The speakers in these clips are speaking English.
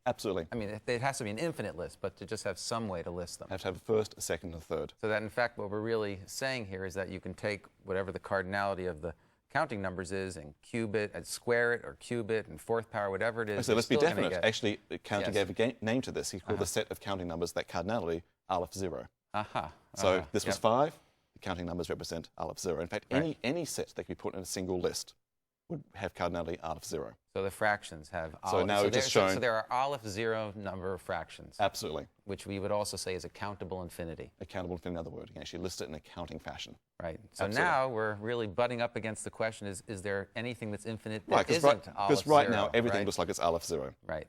Absolutely. I mean, it has to be an infinite list, but to just have some way to list them. Have to have a first, a second, and a third. So that, in fact, what we're really saying here is that you can take whatever the cardinality of the counting numbers is and cube it, and square it, or cube it, and fourth power, whatever it is. So let's be definite. Actually, Cantor gave a name to this. He called the set of counting numbers, that cardinality, Aleph 0. So this was 5. The counting numbers represent Aleph 0. In fact, any set that could be put in a single list would have cardinality Aleph 0. So the fractions have Aleph. So now we've just shown... So there are Aleph 0 number of fractions. Absolutely. Which we would also say is a countable infinity. A countable infinity, another word. You can actually list it in a counting fashion. Right. So now we're really butting up against the question, is there anything that's infinite that right, isn't Aleph 0? Because right now, everything looks like it's Aleph 0. Right.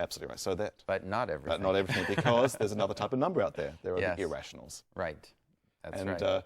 Absolutely right. So that... But not everything. But not everything, because there's another type of number out there. There are the irrationals. Right. That's right. And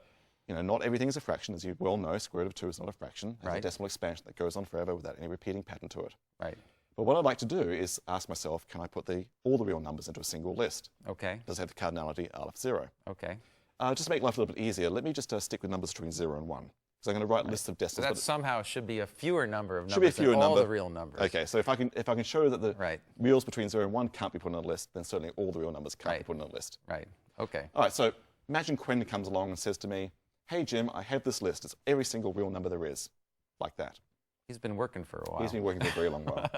you know, not everything is a fraction, as you well know. Square root of 2 is not a fraction. It has a decimal expansion that goes on forever without any repeating pattern to it. Right. But what I'd like to do is ask myself, can I put all the real numbers into a single list? Okay. Does it have the cardinality Aleph 0? Okay. Just to make life a little bit easier, let me just stick with numbers between 0 and 1. Because I'm going to write lists of decimals. So that somehow should be a fewer number of numbers should be a fewer than all number. the real numbers. Okay, so if I can show that the reals between 0 and 1 can't be put on a list, then certainly all the real numbers can't be put on a list. Right. Okay. All right, so imagine Quentin comes along and says to me, hey, Jim, I have this list. It's every single real number there is, like that. He's been working for a while. He's been working for a very long while.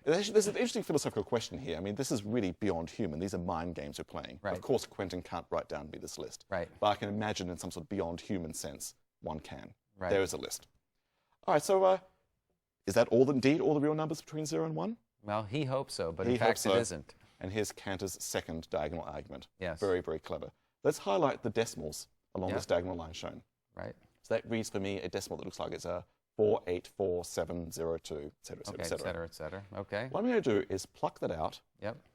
There's an interesting philosophical question here. I mean, this is really beyond human. These are mind games we're playing. Right. Of course, Quentin can't write down me this list. Right. But I can imagine in some sort of beyond human sense, one can. Right. There is a list. All right, so is that indeed all the real numbers between 0 and 1? Well, he hopes so, but in fact it isn't. And here's Cantor's second diagonal argument. Yes. Very, very clever. Let's highlight the decimals along this diagonal line shown. Right. So that reads for me a decimal that looks like it's a 4844702, et cetera, et cetera, et cetera, et cetera. Okay. What I'm going to do is pluck that out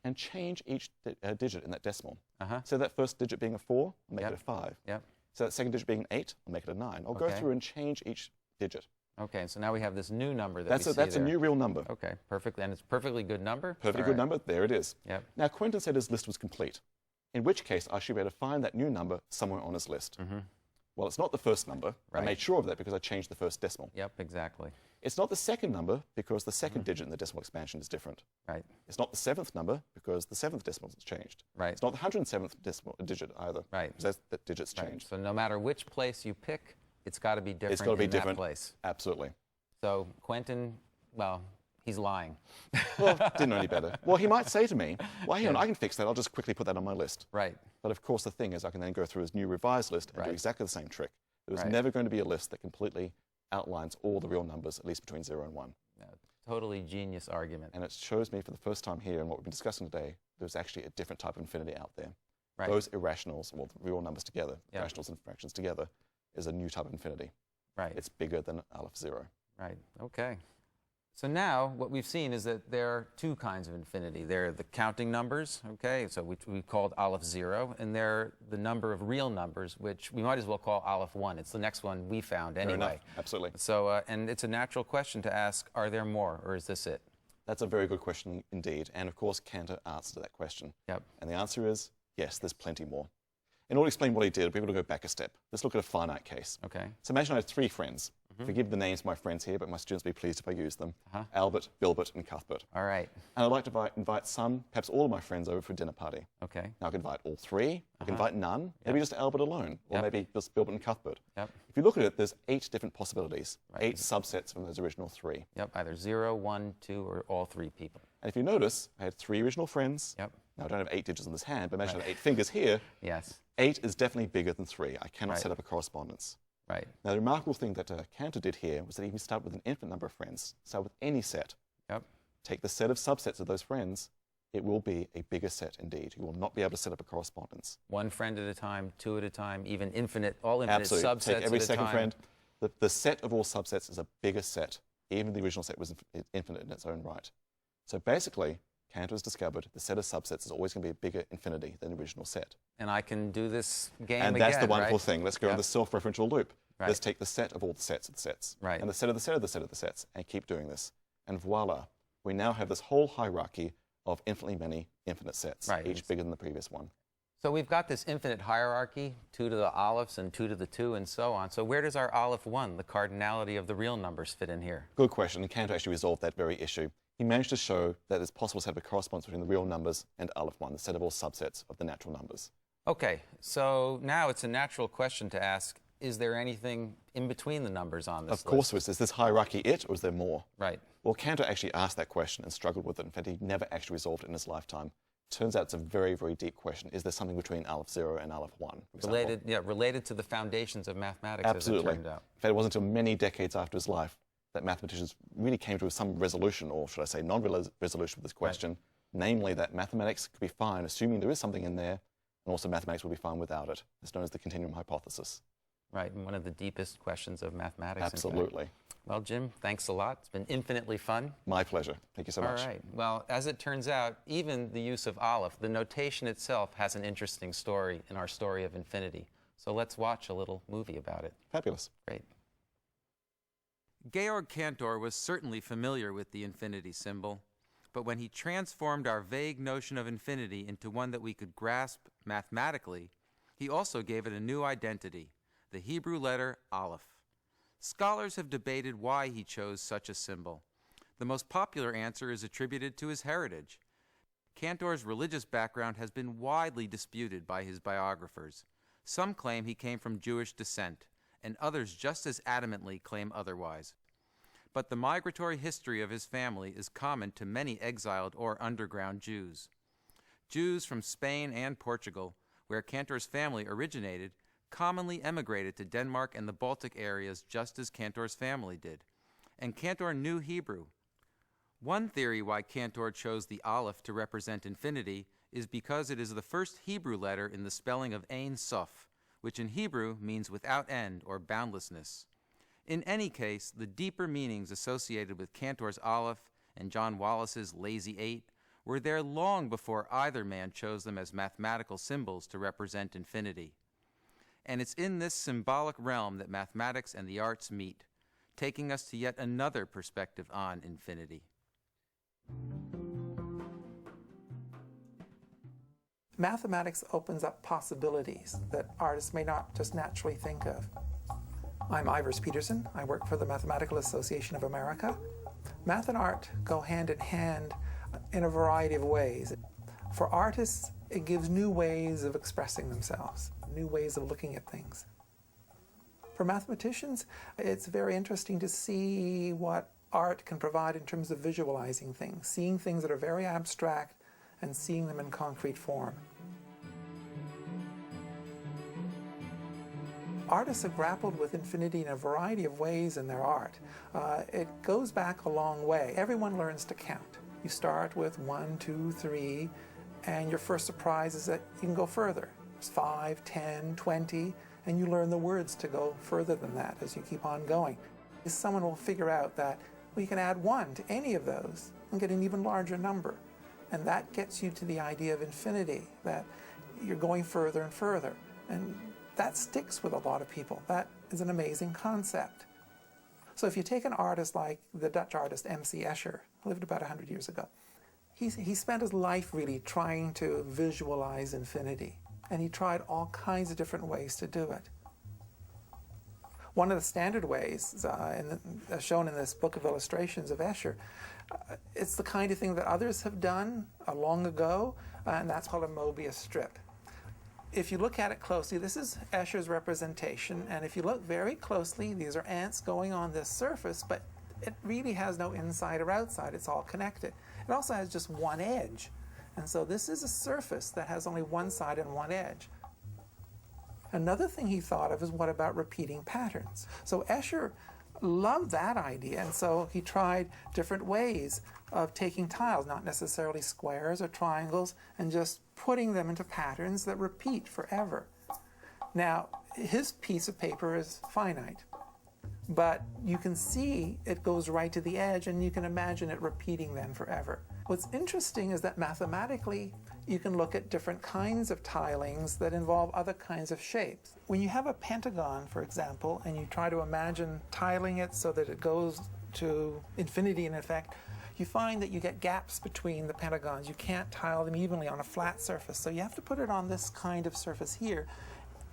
and change each digit in that decimal. So that first digit being a 4, I'll make it a 5. So that second digit being an 8, I'll make it a 9. I'll go through and change each digit. Okay, so now we have this new number that's a new real number. Okay, perfectly, and it's a perfectly good number? Perfectly good number, there it is. Yep. Now, Quentin said his list was complete, in which case I should be able to find that new number somewhere on his list. Well, it's not the first number. I made sure of that because I changed the first decimal. Yep, exactly. It's not the second number because the second digit in the decimal expansion is different. Right. It's not the 7th number because the 7th decimal has changed. Right. It's not the 107th decimal digit either. Right. Because that digit's changed. So no matter which place you pick, it's got to be different. It's got to be different. That place. Absolutely. So Quentin, well, he's lying. Well, didn't know any better. Well, he might say to me, well, hang on, I can fix that. I'll just quickly put that on my list. Right. But of course, the thing is, I can then go through his new revised list and do exactly the same trick. There's never going to be a list that completely outlines all the real numbers, at least between 0 and 1. Yeah, totally genius argument. And it shows me for the first time here in what we've been discussing today, there's actually a different type of infinity out there. Right. Those irrationals, well, the real numbers together, irrationals and fractions together, is a new type of infinity. Right. It's bigger than Aleph 0. Right. Okay. So now what we've seen is that there are two kinds of infinity. There are the counting numbers, okay, so we called Aleph 0, and there are the number of real numbers, which we might as well call Aleph 1. It's the next one we found anyway. Fair enough. Absolutely. So, and it's a natural question to ask, are there more, or is this it? That's a very good question indeed, and of course Cantor answered that question. Yep. And the answer is, yes, there's plenty more. In order to explain what he did, we're going to go back a step. Let's look at a finite case. Okay. So imagine I have 3 friends. Forgive the names of my friends here, but my students will be pleased if I use them. Albert, Bilbert, and Cuthbert. All right. And I'd like to invite some, perhaps all of my friends over for a dinner party. Okay. Now I can invite all 3. I can invite none. Maybe just Albert alone, or maybe just Bilbert and Cuthbert. Yep. If you look at it, there's 8 different possibilities, 8 subsets from those original 3. Yep, either 0, 1, 2, or all 3 people. And if you notice, I had 3 original friends. Yep. Now I don't have 8 digits in this hand, but imagine I have 8 fingers here. Yes. 8 is definitely bigger than 3. I cannot set up a correspondence. Right. Now, the remarkable thing that Cantor did here was that he can start with an infinite number of friends. Start with any set. Yep. Take the set of subsets of those friends. It will be a bigger set indeed. You will not be able to set up a correspondence. 1 friend at a time, 2 at a time, even all infinite Absolutely. subsets Take every at a second time. friend. The set of all subsets is a bigger set. Even the original set was infinite in its own right. So basically, Cantor has discovered the set of subsets is always going to be a bigger infinity than the original set. And I can do this game again, that's the wonderful thing. Let's go on the self-referential loop. Right. Let's take the set of all the sets of the sets. Right. And the set of the set of the set of the sets, and keep doing this. And voila, we now have this whole hierarchy of infinitely many infinite sets, each bigger than the previous one. So we've got this infinite hierarchy, 2 to the Alephs and 2 to the 2 and so on. So where does our Aleph 1, the cardinality of the real numbers, fit in here? Good question, and Cantor actually resolved that very issue. he managed to show that it's possible to have a correspondence between the real numbers and Aleph 1, the set of all subsets of the natural numbers. Okay, so now it's a natural question to ask, is there anything in between the numbers on this list? Of course there is. Is this hierarchy it, or is there more? Right. Well, Cantor actually asked that question and struggled with it. In fact, he never actually resolved it in his lifetime. Turns out it's a very, very deep question. Is there something between Aleph 0 and Aleph 1? Related to the foundations of mathematics, Absolutely. as it turned out. In fact, it wasn't until many decades after his life that mathematicians really came to some resolution, or should I say non-resolution of this question, right. Namely that mathematics could be fine, assuming there is something in there, and also mathematics will be fine without it. It's known as the continuum hypothesis. Right, and one of the deepest questions of mathematics. Absolutely. Well, Jim, thanks a lot. It's been infinitely fun. My pleasure. Thank you so much. All right. Well, as it turns out, even the use of Aleph, the notation itself, has an interesting story in our story of infinity. So let's watch a little movie about it. Fabulous. Great. Georg Cantor was certainly familiar with the infinity symbol, but when he transformed our vague notion of infinity into one that we could grasp mathematically, he also gave it a new identity, the Hebrew letter Aleph. Scholars have debated why he chose such a symbol. The most popular answer is attributed to his heritage. Cantor's religious background has been widely disputed by his biographers. Some claim he came from Jewish descent, and others just as adamantly claim otherwise. But the migratory history of his family is common to many exiled or underground Jews. Jews from Spain and Portugal, where Cantor's family originated, commonly emigrated to Denmark and the Baltic areas just as Cantor's family did. And Cantor knew Hebrew. One theory why Cantor chose the Aleph to represent infinity is because it is the first Hebrew letter in the spelling of Ein Sof, which in Hebrew means without end or boundlessness. In any case, the deeper meanings associated with Cantor's Aleph and John Wallis's Lazy 8 were there long before either man chose them as mathematical symbols to represent infinity. And it's in this symbolic realm that mathematics and the arts meet, taking us to yet another perspective on infinity. Mathematics opens up possibilities that artists may not just naturally think of. I'm Ivers Peterson. I work for the Mathematical Association of America. Math and art go hand in hand in a variety of ways. For artists, it gives new ways of expressing themselves, new ways of looking at things. For mathematicians, it's very interesting to see what art can provide in terms of visualizing things, seeing things that are very abstract and seeing them in concrete form. Artists have grappled with infinity in a variety of ways in their art. It goes back a long way. Everyone learns to count. You start with 1, 2, 3, and your first surprise is that you can go further. It's 5, 10, 20, and you learn the words to go further than that as you keep on going. Someone will figure out that, well, you can add 1 to any of those and get an even larger number. And that gets you to the idea of infinity, that you're going further and further. And that sticks with a lot of people. That is an amazing concept. So if you take an artist like the Dutch artist M.C. Escher, who lived about 100 years ago, he spent his life really trying to visualize infinity. And he tried all kinds of different ways to do it. One of the standard ways, shown in this book of illustrations of Escher, it's the kind of thing that others have done long ago, and that's called a Mobius strip. If you look at it closely, this is Escher's representation, and if you look very closely, these are ants going on this surface, but it really has no inside or outside. It's all connected. It also has just one edge, and so this is a surface that has only one side and one edge. Another thing he thought of is, what about repeating patterns? So Escher loved that idea, and so he tried different ways of taking tiles, not necessarily squares or triangles, and just putting them into patterns that repeat forever. Now, his piece of paper is finite, but you can see it goes right to the edge, and you can imagine it repeating then forever. What's interesting is that mathematically, you can look at different kinds of tilings that involve other kinds of shapes. When you have a pentagon, for example, and you try to imagine tiling it so that it goes to infinity in effect, you find that you get gaps between the pentagons. You can't tile them evenly on a flat surface, so you have to put it on this kind of surface here,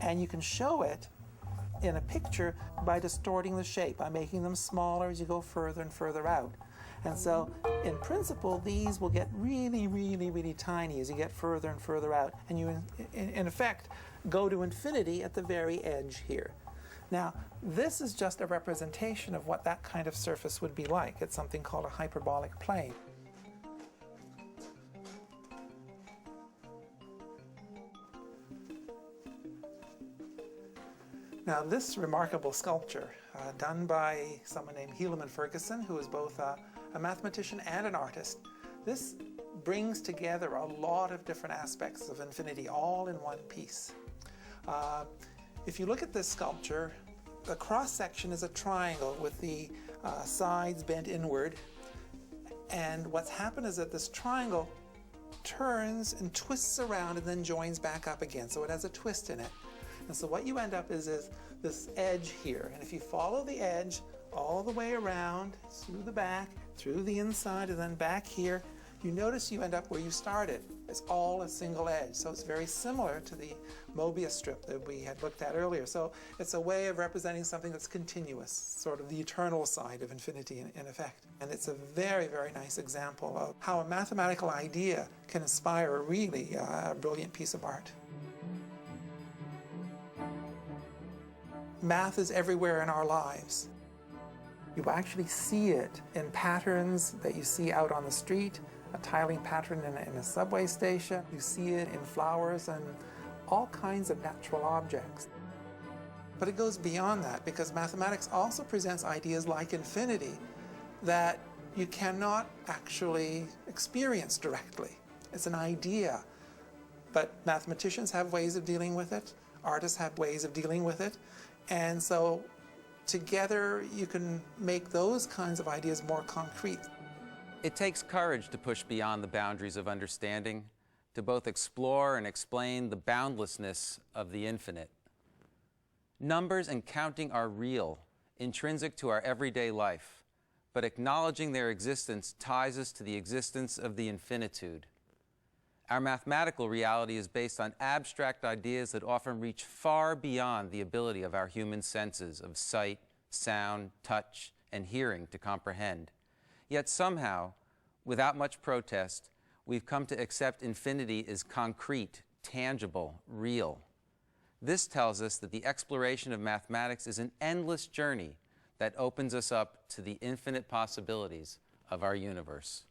and you can show it in a picture by distorting the shape, by making them smaller as you go further and further out. And so, in principle, these will get really, really, really tiny as you get further and further out. And you, in effect, go to infinity at the very edge here. Now, this is just a representation of what that kind of surface would be like. It's something called a hyperbolic plane. Now, this remarkable sculpture, done by someone named Helaman Ferguson, who is both a mathematician and an artist, this brings together a lot of different aspects of infinity all in one piece. If you look at this sculpture, the cross-section is a triangle with the sides bent inward, and what's happened is that this triangle turns and twists around and then joins back up again, so it has a twist in it. And so what you end up is this edge here, and if you follow the edge all the way around, through the back, through the inside, and then back here, you notice you end up where you started. It's all a single edge, so it's very similar to the Mobius strip that we had looked at earlier. So it's a way of representing something that's continuous, sort of the eternal side of infinity in effect. And it's a very, very nice example of how a mathematical idea can inspire a really brilliant piece of art. Math is everywhere in our lives. You actually see it in patterns that you see out on the street, a tiling pattern in a subway station. You see it in flowers and all kinds of natural objects. But it goes beyond that, because mathematics also presents ideas like infinity that you cannot actually experience directly. It's an idea, but mathematicians have ways of dealing with it, artists have ways of dealing with it, and so together you can make those kinds of ideas more concrete. It takes courage to push beyond the boundaries of understanding, to both explore and explain the boundlessness of the infinite. Numbers and counting are real, intrinsic to our everyday life, but acknowledging their existence ties us to the existence of the infinitude. Our mathematical reality is based on abstract ideas that often reach far beyond the ability of our human senses of sight, sound, touch, and hearing to comprehend. Yet somehow, without much protest, we've come to accept infinity as concrete, tangible, real. This tells us that the exploration of mathematics is an endless journey that opens us up to the infinite possibilities of our universe.